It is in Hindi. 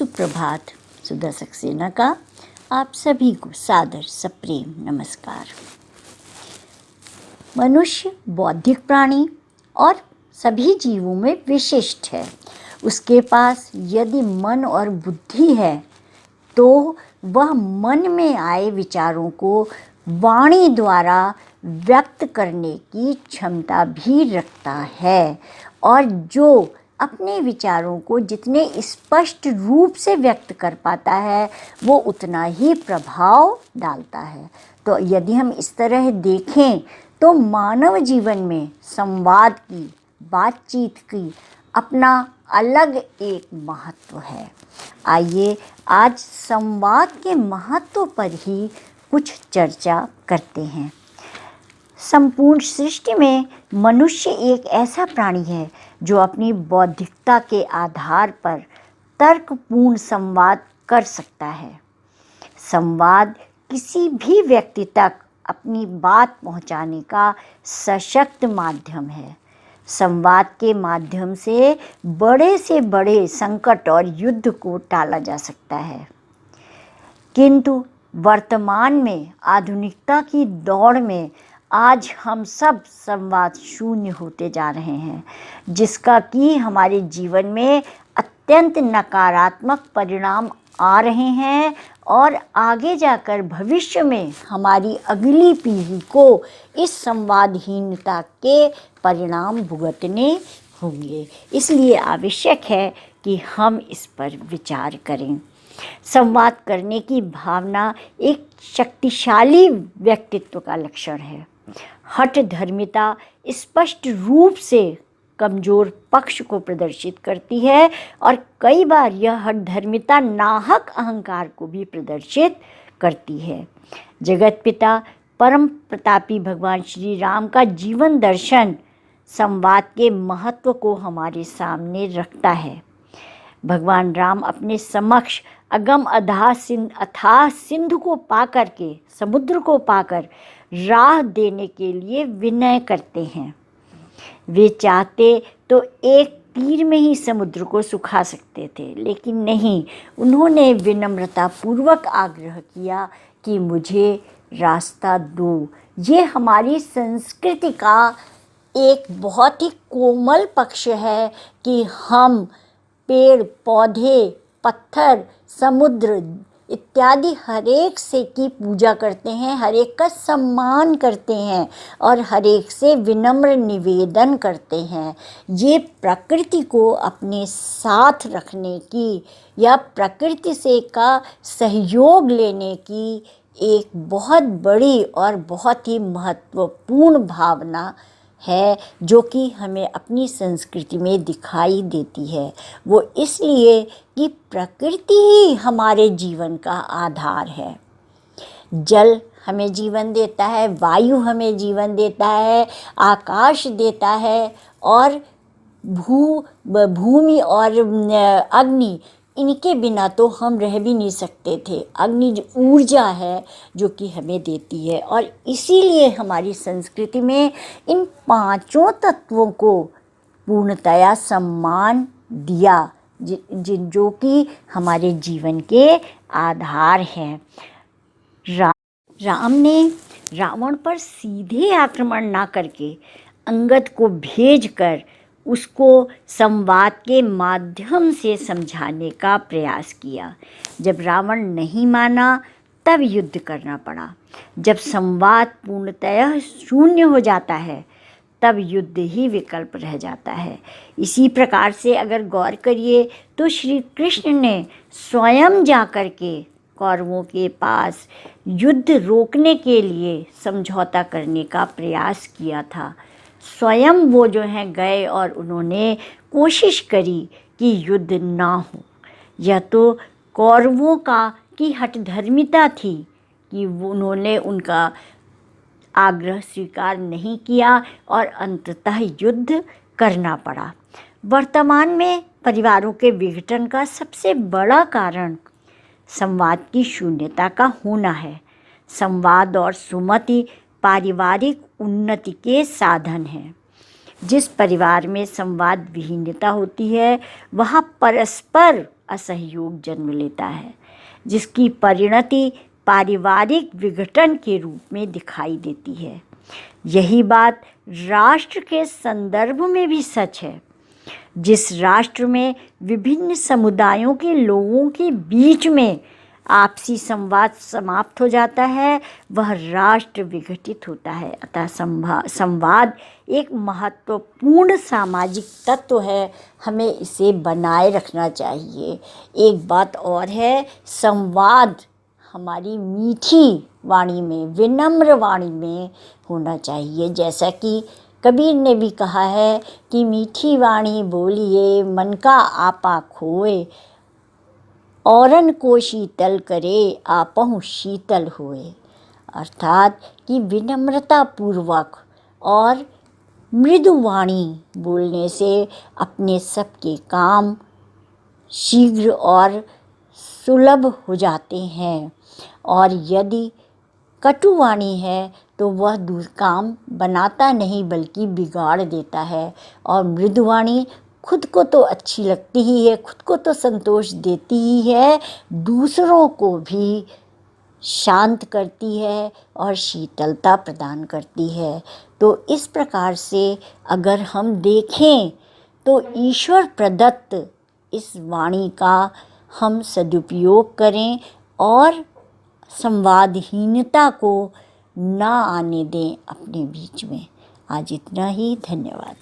सुप्रभात। सुधा सक्सेना का आप सभी को सादर सप्रेम नमस्कार। मनुष्य बौद्धिक प्राणी और सभी जीवों में विशिष्ट है। उसके पास यदि मन और बुद्धि है तो वह मन में आए विचारों को वाणी द्वारा व्यक्त करने की क्षमता भी रखता है, और जो अपने विचारों को जितने स्पष्ट रूप से व्यक्त कर पाता है वो उतना ही प्रभाव डालता है। तो यदि हम इस तरह देखें तो मानव जीवन में संवाद की, बातचीत की अपना अलग एक महत्व है। आइए आज संवाद के महत्व पर ही कुछ चर्चा करते हैं। संपूर्ण सृष्टि में मनुष्य एक ऐसा प्राणी है जो अपनी बौद्धिकता के आधार पर तर्कपूर्ण संवाद कर सकता है। संवाद किसी भी व्यक्ति तक अपनी बात पहुंचाने का सशक्त माध्यम है। संवाद के माध्यम से बड़े संकट और युद्ध को टाला जा सकता है। किंतु वर्तमान में आधुनिकता की दौड़ में आज हम सब संवाद शून्य होते जा रहे हैं, जिसका कि हमारे जीवन में अत्यंत नकारात्मक परिणाम आ रहे हैं और आगे जाकर भविष्य में हमारी अगली पीढ़ी को इस संवादहीनता के परिणाम भुगतने होंगे। इसलिए आवश्यक है कि हम इस पर विचार करें। संवाद करने की भावना एक शक्तिशाली व्यक्तित्व का लक्षण है। हठ धर्मिता स्पष्ट रूप से कमजोर पक्ष को प्रदर्शित करती है और कई बार यह हठ धर्मिता नाहक अहंकार को भी प्रदर्शित करती है। जगत पिता परम प्रतापी भगवान श्री राम का जीवन दर्शन संवाद के महत्व को हमारे सामने रखता है। भगवान राम अपने समक्ष अगम अथाह सिंधु को पाकर के, समुद्र को पाकर राह देने के लिए विनय करते हैं। वे चाहते तो एक तीर में ही समुद्र को सुखा सकते थे, लेकिन नहीं, उन्होंने विनम्रता पूर्वक आग्रह किया कि मुझे रास्ता दो। ये हमारी संस्कृति का एक बहुत ही कोमल पक्ष है कि हम पेड़ पौधे, पत्थर, समुद्र इत्यादि हरेक से की पूजा करते हैं, हरेक का सम्मान करते हैं और हरेक से विनम्र निवेदन करते हैं। ये प्रकृति को अपने साथ रखने की या प्रकृति से का सहयोग लेने की एक बहुत बड़ी और बहुत ही महत्वपूर्ण भावना है, जो कि हमें अपनी संस्कृति में दिखाई देती है। वो इसलिए कि प्रकृति ही हमारे जीवन का आधार है। जल हमें जीवन देता है, वायु हमें जीवन देता है, आकाश देता है और भूमि और अग्नि, इनके बिना तो हम रह भी नहीं सकते थे। अग्नि ऊर्जा है जो कि हमें देती है, और इसीलिए हमारी संस्कृति में इन पांचों तत्वों को पूर्णतया सम्मान दिया, जो कि हमारे जीवन के आधार हैं। राम ने रावण पर सीधे आक्रमण ना करके अंगद को भेजकर उसको संवाद के माध्यम से समझाने का प्रयास किया। जब रावण नहीं माना तब युद्ध करना पड़ा। जब संवाद पूर्णतः शून्य हो जाता है तब युद्ध ही विकल्प रह जाता है। इसी प्रकार से अगर गौर करिए तो श्री कृष्ण ने स्वयं जाकर के कौरवों के पास युद्ध रोकने के लिए समझौता करने का प्रयास किया था। स्वयं वो जो हैं गए और उन्होंने कोशिश करी कि युद्ध ना हो। यह तो कौरवों की हठधर्मिता थी कि उन्होंने उनका आग्रह स्वीकार नहीं किया और अंततः युद्ध करना पड़ा। वर्तमान में परिवारों के विघटन का सबसे बड़ा कारण संवाद की शून्यता का होना है। संवाद और सुमति पारिवारिक उन्नति के साधन हैं। जिस परिवार में संवाद विहीनता होती है वहाँ परस्पर असहयोग जन्म लेता है, जिसकी परिणति पारिवारिक विघटन के रूप में दिखाई देती है। यही बात राष्ट्र के संदर्भ में भी सच है। जिस राष्ट्र में विभिन्न समुदायों के लोगों के बीच में आपसी संवाद समाप्त हो जाता है, वह राष्ट्र विघटित होता है। अतः संवाद एक महत्वपूर्ण सामाजिक तत्व है, हमें इसे बनाए रखना चाहिए। एक बात और है, संवाद हमारी मीठी वाणी में, विनम्र वाणी में होना चाहिए। जैसा कि कबीर ने भी कहा है कि मीठी वाणी बोलिए मन का आपा खोए, औरन को शीतल करे आपहु शीतल होए। अर्थात कि विनम्रता पूर्वक और मृदु वाणी बोलने से अपने सबके काम शीघ्र और सुलभ हो जाते हैं, और यदि कटु वाणी है तो वह काम बनाता नहीं बल्कि बिगाड़ देता है। और मृदु वाणी खुद को तो अच्छी लगती ही है, खुद को तो संतोष देती ही है, दूसरों को भी शांत करती है और शीतलता प्रदान करती है। तो इस प्रकार से अगर हम देखें तो ईश्वर प्रदत्त इस वाणी का हम सदुपयोग करें और संवादहीनता को ना आने दें अपने बीच में। आज इतना ही, धन्यवाद।